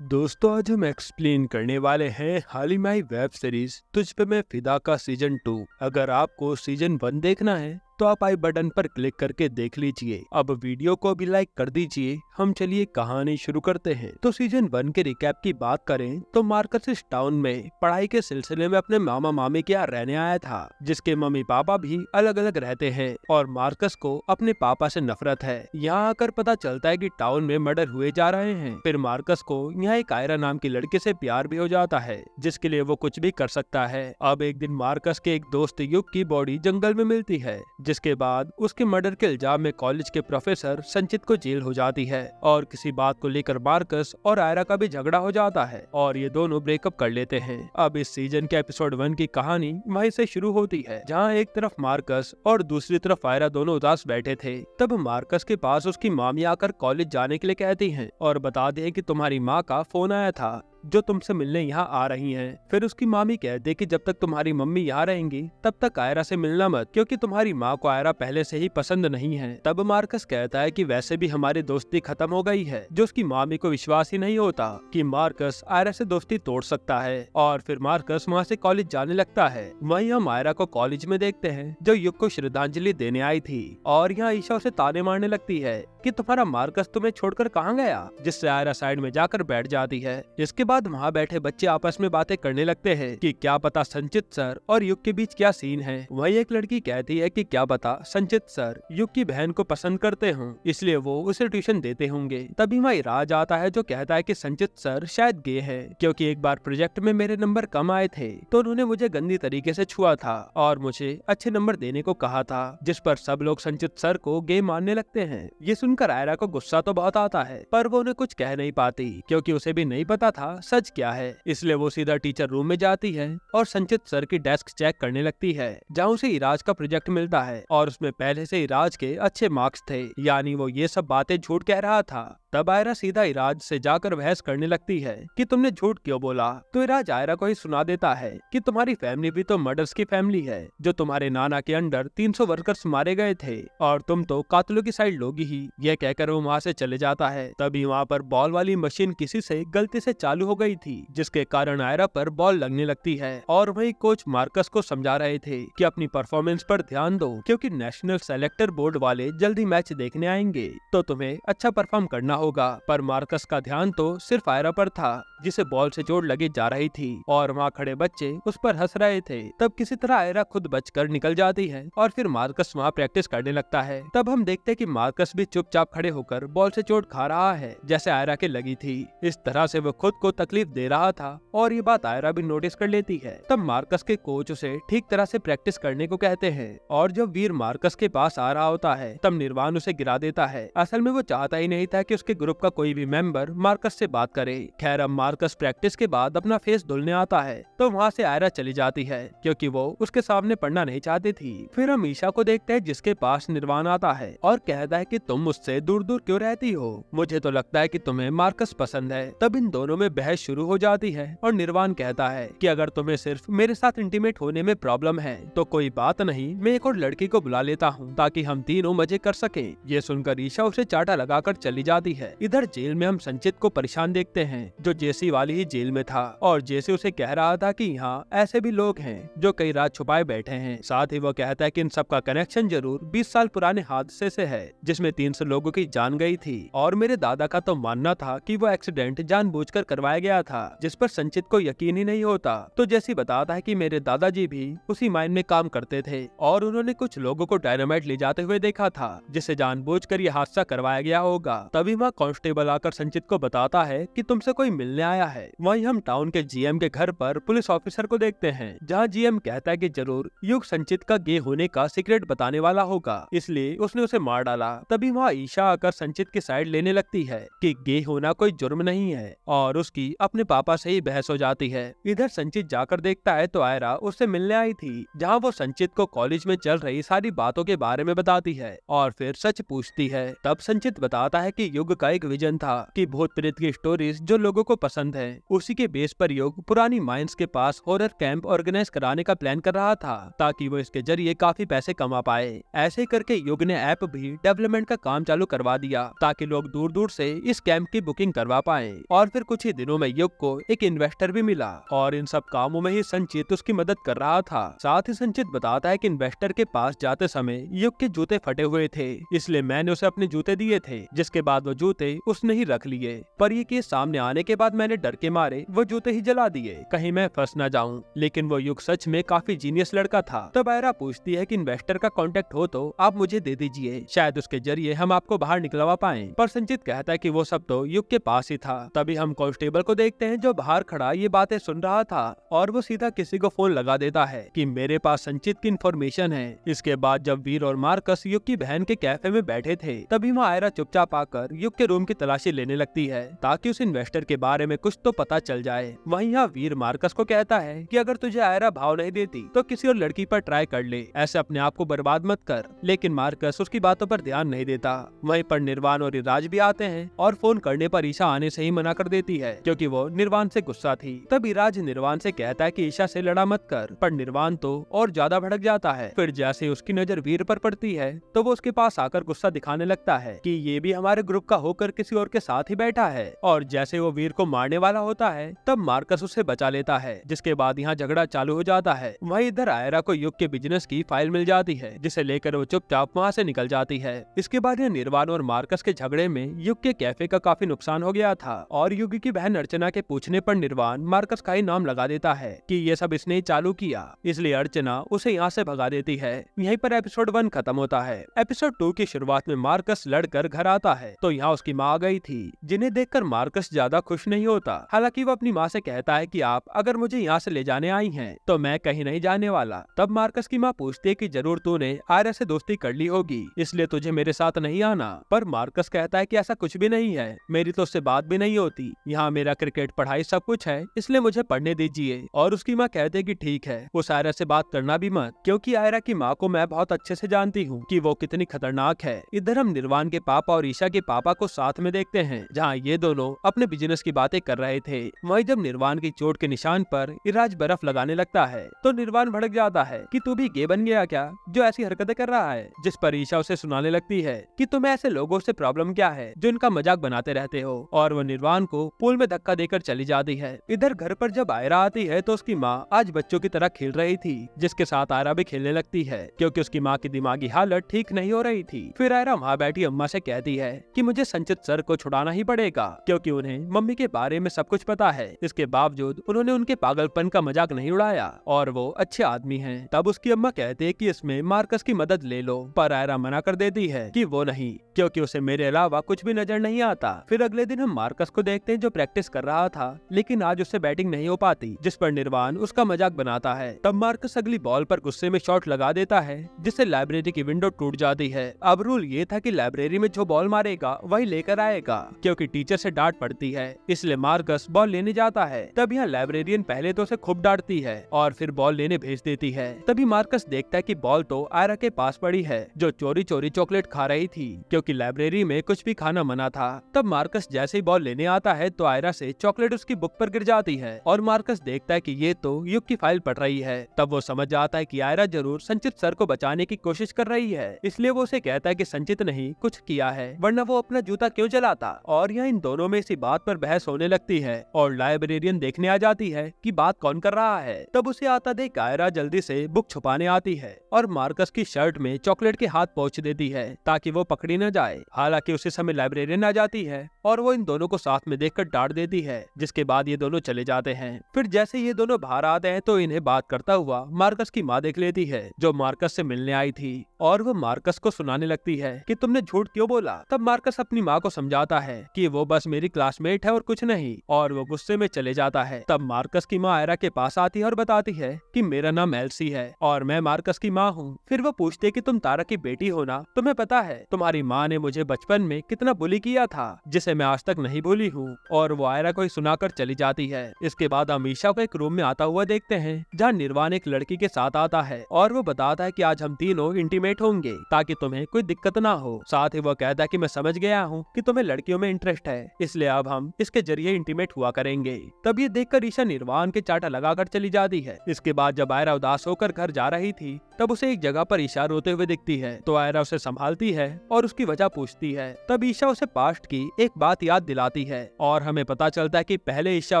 दोस्तों आज हम एक्सप्लेन करने वाले हैं हाल ही में आई वेब सीरीज तुझ पे मैं फिदा का सीजन 2। अगर आपको सीजन 1 देखना है तो आप आई बटन पर क्लिक करके देख लीजिए। अब वीडियो को भी लाइक कर दीजिए। हम चलिए कहानी शुरू करते हैं। तो सीजन 1 के रिकैप की बात करें तो मार्कस इस टाउन में पढ़ाई के सिलसिले में अपने मामा मामी के यहाँ रहने आया था, जिसके मम्मी पापा भी अलग अलग रहते हैं और मार्कस को अपने पापा से नफरत है। यहाँ आकर पता चलता है कि टाउन में मर्डर हुए जा रहे हैं। फिर मार्कस को यहाँ एक आयरा नाम की लड़के से प्यार भी हो जाता है, जिसके लिए वो कुछ भी कर सकता है। अब एक दिन मार्कस के एक दोस्त युग की बॉडी जंगल में मिलती है, जिसके बाद उसके मर्डर के इल्जाम में कॉलेज के प्रोफेसर संचित को जेल हो जाती है और किसी बात को लेकर मार्कस और आयरा का भी झगड़ा हो जाता है और ये दोनों ब्रेकअप कर लेते हैं। अब इस सीजन के एपिसोड 1 की कहानी वहीं से शुरू होती है, जहाँ एक तरफ मार्कस और दूसरी तरफ आयरा दोनों उदास बैठे थे। तब मार्कस के पास उसकी मामी आकर कॉलेज जाने के लिए कहती है और बता दे कि तुम्हारी माँ का फोन आया था जो तुमसे मिलने यहाँ आ रही हैं। फिर उसकी मामी कहते कि जब तक तुम्हारी मम्मी यहाँ रहेंगी तब तक आयरा से मिलना मत, क्योंकि तुम्हारी माँ को आयरा पहले से ही पसंद नहीं है। तब मार्कस कहता है कि वैसे भी हमारी दोस्ती खत्म हो गई है, जो उसकी मामी को विश्वास ही नहीं होता कि मार्कस आयरा से दोस्ती तोड़ सकता है। और फिर मार्कस वहाँ से कॉलेज जाने लगता है। वहीं हम आयरा को कॉलेज में देखते हैं, जो युग को श्रद्धांजलि देने आई थी और यहाँ ईशा उसे ताने मारने लगती है कि तुम्हारा मार्कस तुम्हें छोड़कर कहाँ गया, जिससे आयरा साइड में जाकर बैठ जाती है। इसके बाद वहाँ बैठे बच्चे आपस में बातें करने लगते हैं कि क्या पता संचित सर और युग के बीच क्या सीन है। वहीं एक लड़की कहती है कि क्या पता संचित सर युग की बहन को पसंद करते हों, इसलिए वो उसे ट्यूशन देते होंगे। तभी वहीं राज आता है जो कहता है कि संचित सर शायद गे है, क्योंकि एक बार प्रोजेक्ट में मेरे नंबर कम आए थे तो उन्होंने मुझे गंदी तरीके से छुआ था और मुझे अच्छे नंबर देने को कहा था, जिस पर सब लोग संचित सर को गे मानने लगते हैं। ये सुनकर आयरा को गुस्सा तो बहुत आता है, पर वो उन्हें कुछ कह नहीं पाती, क्योंकि उसे भी नहीं पता था सच क्या है। इसलिए वो सीधा टीचर रूम में जाती है और संचित सर की डेस्क चेक करने लगती है, जहाँ उसे इराज का प्रोजेक्ट मिलता है और उसमें पहले से इराज के अच्छे मार्क्स थे, यानी वो ये सब बातें झूठ कह रहा था। तब आयरा सीधा इराज से जाकर बहस करने लगती है कि तुमने झूठ क्यों बोला। तो इराज आयरा को ही सुना देता है कि तुम्हारी फैमिली भी तो मर्डर्स की फैमिली है, जो तुम्हारे नाना के अंडर 300 वर्कर्स मारे गए थे और तुम तो कातलों की साइड लोगी ही। यह कहकर वो वहाँ से चले जाता है। तभी वहाँ पर बॉल वाली मशीन किसी से गलती से चालू हो गई थी, जिसके कारण आयरा पर बॉल लगने लगती है और वही कोच मार्कस को समझा रहे थे कि अपनी परफॉर्मेंस पर ध्यान दो, क्योंकि नेशनल सेलेक्टर बोर्ड वाले जल्दी मैच देखने आएंगे तो तुम्हें अच्छा परफॉर्म करना होगा। पर मार्कस का ध्यान तो सिर्फ आयरा पर था, जिसे बॉल से चोट लगी जा रही थी और वहाँ खड़े बच्चे उस पर हंस रहे थे। तब किसी तरह आयरा खुद बचकर निकल जाती है और फिर मार्कस वहाँ प्रैक्टिस करने लगता है। तब हम देखते हैं कि मार्कस भी चुपचाप खड़े होकर बॉल से चोट खा रहा है, जैसे आयरा के लगी थी। इस तरह से वो खुद को तकलीफ दे रहा था और ये बात आयरा भी नोटिस कर लेती है। तब मार्कस के कोच उसे ठीक तरह से प्रैक्टिस करने को कहते हैं और जब वीर मार्कस के पास आ रहा होता है तब निर्वाण उसे गिरा देता है। असल में वो चाहता ही नहीं था कि उसके ग्रुप का कोई भी मेंबर मार्कस से बात करे। खैर अब मार्कस प्रैक्टिस के बाद अपना फेस धुलने आता है तो वहाँ से आयरा चली जाती है, क्योंकि वो उसके सामने पढ़ना नहीं चाहती थी। फिर हम ईशा को देखते हैं, जिसके पास निर्वाण आता है और कहता है कि तुम मुझसे दूर दूर क्यों रहती हो, मुझे तो लगता है कि तुम्हें मार्कस पसंद है। तब इन दोनों में बहस शुरू हो जाती है और निर्वाण कहता है कि अगर तुम्हें सिर्फ मेरे साथ इंटीमेट होने में प्रॉब्लम है तो कोई बात नहीं, मैं एक और लड़की को बुला लेता हूँ ताकि हम तीनों मजे कर सकें। ये सुनकर ईशा उसे चाटा लगाकर चली जाती है। इधर जेल में हम संचित को परेशान देखते हैं, जो जेसी वाली ही जेल में था और जेसी उसे कह रहा था कि यहाँ ऐसे भी लोग हैं जो कई रात छुपाए बैठे हैं। साथ ही वो कहता है कि इन सब का कनेक्शन जरूर 20 साल पुराने हादसे से है, जिसमें 300 लोगों की जान गई थी और मेरे दादा का तो मानना था कि वो एक्सीडेंट जानबूझकर करवाया गया था, जिस पर संचित को यकीन ही नहीं होता। तो जेसी बताता है कि मेरे दादाजी भी उसी माइन में काम करते थे और उन्होंने कुछ लोगों को डायनामाइट ले जाते हुए देखा था, जिसे जानबूझकर यह हादसा करवाया गया होगा। तभी वहाँ कांस्टेबल आकर संचित को बताता है कि तुमसे कोई मिलने आया है। वहीं हम टाउन के जीएम के घर पर पुलिस ऑफिसर को देखते हैं, जहां जीएम कहता है कि जरूर युग संचित का गे होने का सीक्रेट बताने वाला होगा, इसलिए उसने उसे मार डाला। तभी वहाँ ईशा आकर संचित की साइड लेने लगती है कि गे होना कोई जुर्म नहीं है और उसकी की अपने पापा से ही बहस हो जाती है। इधर संचित जाकर देखता है तो आयरा उससे मिलने आई थी, जहाँ वो संचित को कॉलेज में चल रही सारी बातों के बारे में बताती है और फिर सच पूछती है। तब संचित बताता है कि युग का एक विजन था कि भूत प्रेत की स्टोरीज जो लोगों को पसंद है, उसी के बेस पर युग पुरानी माइंस के पास हॉरर कैंप ऑर्गेनाइज कराने का प्लान कर रहा था ताकि वो इसके जरिए काफी पैसे कमा पाए। ऐसे करके युग ने ऐप भी डेवलपमेंट का काम चालू करवा दिया ताकि लोग दूर दूर से इस कैंप की बुकिंग करवा पाए। और फिर कुछ ही दिनों में युग को एक इन्वेस्टर भी मिला और इन सब कामों में ही संचित उसकी मदद कर रहा था। साथ ही संचित बताता है कि इन्वेस्टर के पास जाते समय युग के जूते फटे हुए थे, इसलिए मैंने उसे अपने जूते दिए थे, जिसके बाद वो जूते उसने ही रख लिए। पर ये केस सामने आने के बाद मैंने डर के मारे वो जूते ही जला दिए, कहीं मैं फंस न जाऊं। लेकिन वो युग सच में काफी जीनियस लड़का था। तब आयरा पूछती है कि इन्वेस्टर का कांटेक्ट हो तो आप मुझे दे दीजिए, शायद उसके जरिए हम आपको बाहर निकलवा पाए। पर संचित कहता है कि वो सब तो युग के पास ही था। तभी हम कांस्टेबल को देखते हैं जो बाहर खड़ा ये बातें सुन रहा था और वो सीधा किसी को फोन लगा देता है कि मेरे पास संचित की इन्फॉर्मेशन है। इसके बाद जब वीर और मार्कस युग की बहन के कैफे में बैठे थे, तभी वहाँ आयरा चुपचाप आकर युग के रूम की तलाशी लेने लगती है ताकि उस इन्वेस्टर के बारे में कुछ तो पता चल जाए। वहीं यहाँ वीर मार्कस को कहता है कि अगर तुझे आयरा भाव नहीं देती तो किसी और लड़की पर ट्राई कर ले, ऐसे अपने आप को बर्बाद मत कर। लेकिन मार्कस उसकी बातों पर ध्यान नहीं देता। वहीं पर निर्वाण और इराज भी आते हैं और फोन करने पर ईशा आने से ही मना कर देती है क्योंकि वो निर्वाण से गुस्सा थी। तब इराज निर्वाण से कहता है कि ईशा से लड़ा मत कर, पर निर्वाण तो और ज्यादा भड़क जाता है। फिर जैसे उसकी नजर वीर पर पड़ती है तो वो उसके पास आकर गुस्सा दिखाने लगता है कि ये भी हमारे ग्रुप का होकर किसी और के साथ ही बैठा है। और जैसे वो वीर को मारने वाला होता है तब मार्कस उसे बचा लेता है, जिसके बाद यहाँ झगड़ा चालू हो जाता है। वहीं इधर आयरा को युग के बिजनेस की फाइल मिल जाती है, जिसे लेकर वो चुपचाप वहाँ से निकल जाती है। इसके बाद यह निर्वाण और मार्कस के झगड़े में युग के कैफे का काफी नुकसान हो गया था और युग की बहन अर्चना के पूछने पर निर्वाण मार्कस का ही नाम लगा देता है कि ये सब इसने ही चालू किया, इसलिए अर्चना उसे यहाँ से भगा देती है। यहीं पर एपिसोड 1 खत्म होता है। एपिसोड 2 की शुरुआत में मार्कस लड़कर घर आता है तो यहाँ उसकी माँ आ गई थी, जिन्हें देखकर मार्कस ज्यादा खुश नहीं होता। हालांकि वो अपनी माँ से कहता है कि आप अगर मुझे यहाँ से ले जाने आई हैं तो मैं कहीं नहीं जाने वाला। तब मार्कस की माँ पूछती है कि जरूर तूने आयरा से दोस्ती कर ली होगी, इसलिए तुझे मेरे साथ नहीं आना। पर मार्कस कहता है कि ऐसा कुछ भी नहीं है, मेरी तो उससे बात भी नहीं होती। यहाँ मेरा क्रिकेट पढ़ाई सब कुछ है, इसलिए मुझे पढ़ने दीजिए। और उसकी माँ कहते कि ठीक है, उस आयरा से बात करना भी मत, क्योंकि आयरा की माँ को मैं बहुत अच्छे से जानती हूँ कि वो कितनी खतरनाक है। इधर हम निर्वाण के पापा और ईशा के पापा को साथ में देखते हैं, जहाँ ये दोनों अपने बिजनेस की बातें कर रहे थे। वहीं जब निर्वाण की चोट के निशान पर इराज बर्फ लगाने लगता है तो निर्वाण भड़क जाता है कि तू भी गे बन गया क्या, जो ऐसी हरकतें कर रहा है। जिस पर ईशा उसे सुनाने लगती है कि तुम्हें ऐसे लोगों से प्रॉब्लम क्या है जो इनका मजाक बनाते रहते हो, और वो निर्वाण को पूल में धक्का देकर चली जाती है। इधर घर पर जब आयरा आती है तो उसकी माँ आज बच्चों की तरह खेल रही थी, जिसके साथ आयरा भी खेलने लगती है क्योंकि उसकी माँ की दिमागी हालत ठीक नहीं हो रही थी। फिर आयरा वहाँ बैठी अम्मा से कहती है कि मुझे संचित सर को छुड़ाना ही पड़ेगा, क्योंकि उन्हें मम्मी के बारे में सब कुछ पता है। इसके बावजूद उन्होंने उनके पागलपन का मजाक नहीं उड़ाया और वो अच्छे आदमी हैं। तब उसकी अम्मा कहती है कि इसमें मार्कस की मदद ले लो, पर आयरा मना कर देती है कि वो नहीं, क्योंकि उसे मेरे अलावा कुछ भी नजर नहीं आता। फिर अगले दिन हम मार्कस को देखते हैं जो प्रैक्टिस कर रहा था, लेकिन आज उससे बैटिंग नहीं हो पाती, जिस पर निर्वाण उसका मजाक बनाता है। तब मार्कस अगली बॉल पर गुस्से में शॉट लगा देता है, जिससे लाइब्रेरी की विंडो टूट जाती है। अब रूल ये था कि लाइब्रेरी में जो बॉल मारेगा वही लेकर आएगा, क्योंकि टीचर से डांट पड़ती है, इसलिए मार्कस बॉल लेने जाता है। तब यहाँ लाइब्रेरियन पहले तो उसे खूब डांटती है और फिर बॉल लेने भेज देती है। तभी मार्कस देखता है कि बॉल तो आयरा के पास पड़ी है, जो चोरी चोरी चॉकलेट खा रही थी, क्योंकि लाइब्रेरी में कुछ भी खाना मना था। तब मार्कस जैसे ही बॉल लेने आता है तो आयरा से चॉकलेट उसकी बुक पर गिर जाती है और मार्कस देखता है कि ये तो युग की फाइल पढ़ रही है। तब वो समझ जाता है कि आयरा जरूर संचित सर को बचाने की कोशिश कर रही है, इसलिए वो उसे कहता है कि संचित नहीं कुछ किया है, वरना वो अपना जूता क्यों जलाता। और यहाँ इन दोनों में इसी बात पर बहस होने लगती है और लाइब्रेरियन देखने आ जाती है कि बात कौन कर रहा है। तब उसे आता देख आयरा जल्दी से बुक छुपाने आती है और मार्कस की शर्ट में चॉकलेट के हाथ पहुँच देती है ताकि वो पकड़ी न जाए। हालांकि उसी समय लाइब्रेरियन आ जाती है और वो इन दोनों को साथ में देखकर डांट देती है, जिसके बाद ये दोनों चले जाते हैं। फिर जैसे ये दोनों बाहर आते हैं तो इन्हें बात करता हुआ मार्कस की माँ देख लेती है, जो मार्कस से मिलने आई थी। और वो मार्कस को सुनाने लगती है कि तुमने झूठ क्यों बोला। तब मार्कस अपनी माँ को समझाता है कि वो बस मेरी क्लासमेट है और कुछ नहीं, और वो गुस्से में चले जाता है। तब मार्कस की माँ आयरा के पास आती है और बताती है कि मेरा नाम एल्सी है और मैं मार्कस की माँ हूँ। फिर वो पूछते है कि तुम तारा की बेटी हो ना। तुम्हें पता है तुम्हारी माँ ने मुझे बचपन में कितना बुली किया था, जिसे मैं आज तक नहीं भूली हूँ। और वो आयरा को ही सुनाकर चली जाती है। इसके बाद हम ईशा को एक रूम में आता हुआ देखते हैं जहाँ निर्वाण एक लड़की के साथ आता है और वो बताता है कि आज हम तीनों इंटीमेट होंगे ताकि तुम्हें कोई दिक्कत ना हो। साथ ही वो कहता है कि मैं समझ गया हूँ कि तुम्हें लड़कियों में इंटरेस्ट है, इसलिए अब हम इसके जरिए इंटीमेट हुआ करेंगे। तब ये देखकर ईशा निर्वाण के चाटा लगाकर चली जाती है। इसके बाद जब आयरा उदास होकर घर जा रही थी तब उसे एक जगह पर ईशा रोते हुए दिखती है। तो आयरा उसे संभालती है और उसकी वजह पूछती है। तब ईशा उसे पास्ट की एक बात याद दिलाती है और हमें पता चलता है कि पहले ईशा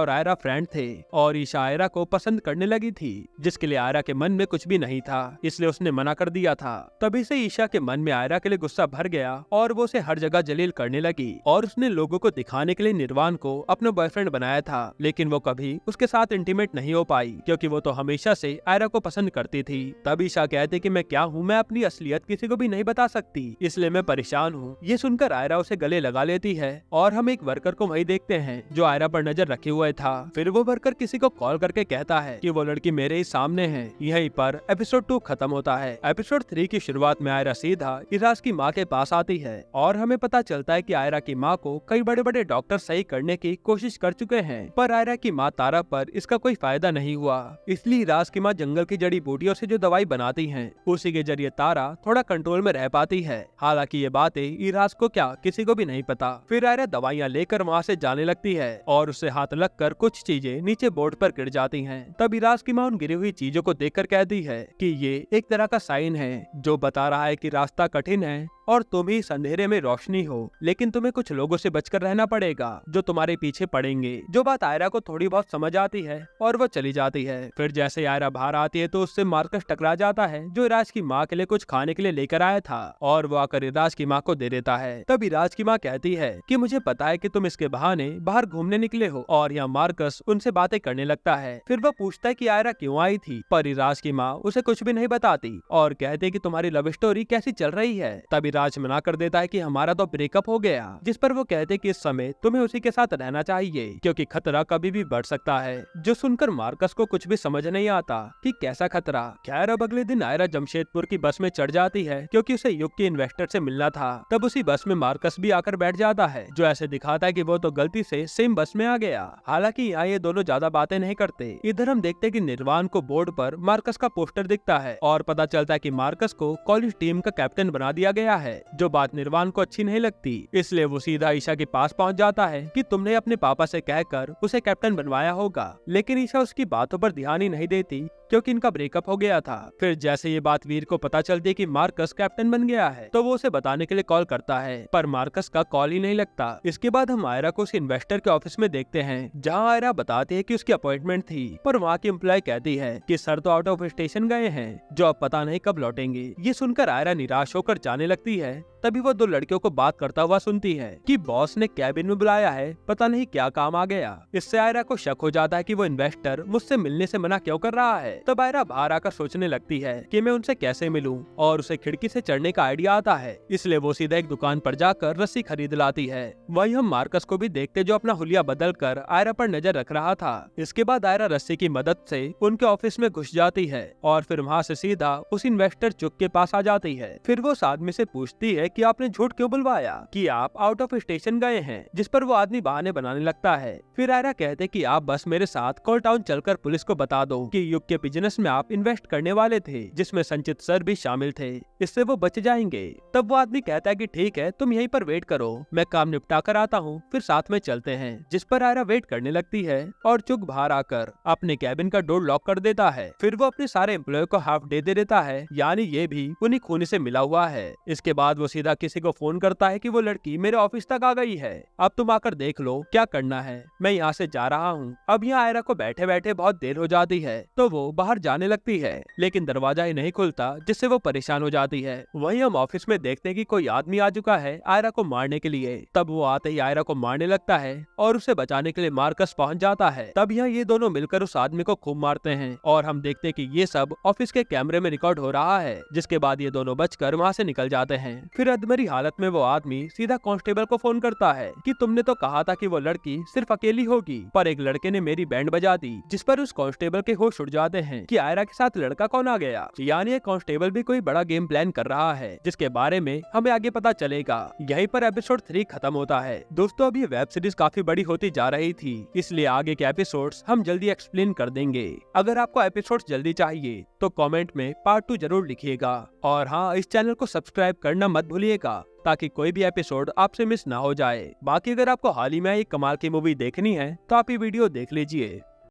और आयरा फ्रेंड थे और ईशा आयरा को पसंद करने लगी थी, जिसके लिए आयरा के मन में कुछ भी नहीं था, इसलिए उसने मना कर दिया था। तभी से ईशा के मन में आयरा के लिए गुस्सा भर गया और वो उसे हर जगह जलील करने लगी और उसने लोगों को दिखाने के लिए निर्वाण को अपना बॉयफ्रेंड बनाया था, लेकिन वो कभी उसके साथ इंटीमेट नहीं हो पाई क्योंकि वो तो हमेशा से आयरा को पसंद करती थी। तब ईशा कहते कि मैं क्या हूँ, मैं अपनी असलियत किसी को भी नहीं बता सकती, इसलिए मैं परेशान हूँ। ये सुनकर आयरा उसे गले लगा लेती है और हम एक वर्कर को वही देखते हैं जो आयरा पर नजर रखे हुए था। फिर वो वर्कर किसी को कॉल करके कहता है कि वो लड़की मेरे ही सामने है। यहीं पर एपिसोड 2 खत्म होता है। एपिसोड 3 की शुरुआत में आयरा सीधा इराज की माँ के पास आती है और हमें पता चलता है कि आयरा की माँ को कई बड़े बड़े डॉक्टर सही करने की कोशिश कर चुके हैं, पर आयरा की माँ तारा पर इसका कोई फायदा नहीं हुआ। इसलिए इराज की माँ जंगल की जड़ी बूटियों से जो दवाई बनाती है उसी के जरिए तारा थोड़ा कंट्रोल में रह पाती है। हालांकि ये बातें इराज को क्या किसी को भी नहीं पता। फिर आयरा दवाइयाँ लेकर वहाँ से जाने लगती है और उससे हाथ लगकर कुछ चीजें नीचे बोर्ड पर गिर जाती हैं। तब इराज की माँ उन गिरी हुई चीजों को देखकर कहती है कि ये एक तरह का साइन है जो बता रहा है कि रास्ता कठिन है और तुम ही अंधेरे में रोशनी हो, लेकिन तुम्हें कुछ लोगों से बचकर रहना पड़ेगा जो तुम्हारे पीछे पड़ेंगे। जो बात आयरा को थोड़ी बहुत समझ आती है और वो चली जाती है। फिर जैसे आयरा बाहर आती है तो उससे मार्कस टकरा जाता है जो इराज की माँ के लिए कुछ खाने के लिए लेकर आया था और वो आकर इराज की माँ को दे देता है। तब इराज की माँ कहती है कि मुझे पता है कि तुम इसके बहाने बाहर घूमने निकले हो, और यहाँ मार्कस उनसे बातें करने लगता है। फिर वो पूछता है कि आयरा क्यों आई थी, पर इराज की माँ उसे कुछ भी नहीं बताती और कहते कि तुम्हारी लव स्टोरी कैसी चल रही है। तब इराज मना कर देता है कि हमारा तो ब्रेकअप हो गया, जिस पर वो कहते कि इस समय तुम्हें उसी के साथ रहना चाहिए क्योंकि खतरा कभी भी बढ़ सकता है। जो सुनकर मार्कस को कुछ भी समझ नहीं आता कि कैसा खतरा। खैर अब अगले दिन आयरा जमशेदपुर की बस में चढ़ जाती है क्योंकि उसे युग के इन्वेस्टर से मिलना था। तब उसी बस में मार्कस भी आकर बैठ जाता है जो ऐसे दिखाता है कि वो तो गलती से सेम बस में आ गया। हालांकि यहाँ ये दोनों ज्यादा बातें नहीं करते। इधर हम देखते कि निर्वाण को बोर्ड पर मार्कस का पोस्टर दिखता है और पता चलता है कि मार्कस को कॉलेज टीम का कैप्टन बना दिया गया है। जो बात निर्वाण को अच्छी नहीं लगती, इसलिए वो सीधा ईशा के पास पहुंच जाता है कि तुमने अपने पापा से कहकर उसे कैप्टन बनवाया होगा, लेकिन ईशा उसकी बातों पर ध्यान ही नहीं देती क्योंकि इनका ब्रेकअप हो गया था। फिर जैसे ये बात वीर को पता चलती है कि मार्कस कैप्टन बन गया है तो वो उसे बताने के लिए कॉल करता है, पर मार्कस का कॉल ही नहीं लगता। इसके बाद हम आयरा को उस इन्वेस्टर के ऑफिस में देखते हैं जहां आयरा बताती है कि उसकी अपॉइंटमेंट थी, पर वहाँ की एम्प्लॉय कहती है कि सर तो आउट ऑफ स्टेशन गए हैं जो अब पता नहीं कब लौटेंगे। ये सुनकर आयरा निराश होकर जाने लगती है। तभी वो दो लड़कियों को बात करता हुआ सुनती है कि बॉस ने कैबिन में बुलाया है, पता नहीं क्या काम आ गया। इससे आयरा को शक हो जाता है कि वो इन्वेस्टर मुझसे मिलने से मना क्यों कर रहा है। तब आयरा बाहर आकर सोचने लगती है कि मैं उनसे कैसे मिलूं, और उसे खिड़की से चढ़ने का आइडिया आता है। इसलिए वो सीधा एक दुकान पर जाकर रस्सी खरीद लाती है। वही हम मार्कस को भी देखते जो अपना हुलिया बदल कर आयरा पर नजर रख रहा था। इसके बाद आयरा रस्सी की मदद से उनके ऑफिस में घुस जाती है और फिर वहाँ से सीधा उस इन्वेस्टर चुक के पास आ जाती है। फिर वो उस आदमी से पूछती है कि आपने झूठ क्यों बुलवाया कि आप आउट ऑफ स्टेशन गए हैं, जिस पर वो आदमी बहाने बनाने लगता है। फिर आयरा कहते कि आप बस मेरे साथ कॉल टाउन चलकर पुलिस को बता दो कि युग के बिजनेस में आप इन्वेस्ट करने वाले थे, जिसमें संचित सर भी शामिल थे, इससे वो बच जाएंगे। तब वो आदमी कहता है कि ठीक है, तुम यहीं पर वेट करो, मैं काम निपटा कर आता हूँ, फिर साथ में चलते हैं। जिस पर आयरा वेट करने लगती है और चुक बाहर आकर अपने कैबिन का डोर लॉक कर देता है। फिर वो अपने सारे एम्प्लॉय को हाफ डे दे देता है, यानी ये भी उन्हीं खूनी से मिला हुआ है। इसके बाद वो सीधा किसी को फोन करता है कि वो लड़की मेरे ऑफिस तक आ गई है, अब तुम आकर देख लो क्या करना है, मैं यहाँ से जा रहा हूँ। अब यहाँ आयरा को बैठे बैठे बहुत देर हो जाती है तो वो बाहर जाने लगती है, लेकिन दरवाजा ही नहीं खुलता, जिससे वो परेशान हो जाती है। वहीं हम ऑफिस में देखते हैं कि कोई आदमी आ चुका है आयरा को मारने के लिए। तब वो आते ही आयरा को मारने लगता है और उसे बचाने के लिए मार्कस पहुंच जाता है। तब यहाँ ये दोनों मिलकर उस आदमी को खूब मारते हैं और हम देखते हैं कि ये सब ऑफिस के कैमरे में रिकॉर्ड हो रहा है, जिसके बाद ये दोनों बचकर वहाँ से निकल जाते हैं। फिर अधमरी हालत में वो आदमी सीधा कांस्टेबल को फोन करता है कि तुमने तो कहा था कि वो लड़की सिर्फ अकेली होगी, पर एक लड़के ने मेरी बैंड बजा दी, जिस पर उस कांस्टेबल के होश उड़ जाते हैं कि आयरा के साथ लड़का कौन आ गया। यानी ये कांस्टेबल भी कोई बड़ा गेम प्लान कर रहा है, जिसके बारे में हमें आगे पता चलेगा। यहीं पर एपिसोड 3 खत्म होता है। दोस्तों अब ये वेब सीरीज काफी बड़ी होती जा रही थी, इसलिए आगे के एपिसोड्स हम जल्दी एक्सप्लेन कर देंगे। अगर आपको एपिसोड्स जल्दी चाहिए तो कमेंट में पार्ट 2 जरूर लिखिएगा, और हाँ, इस चैनल को सब्सक्राइब करना मत भूलिएगा ताकि कोई भी एपिसोड आपसे मिस ना हो जाए। बाकी अगर आपको हाल ही में एक कमाल की मूवी देखनी है तो आप ये वीडियो देख लीजिए।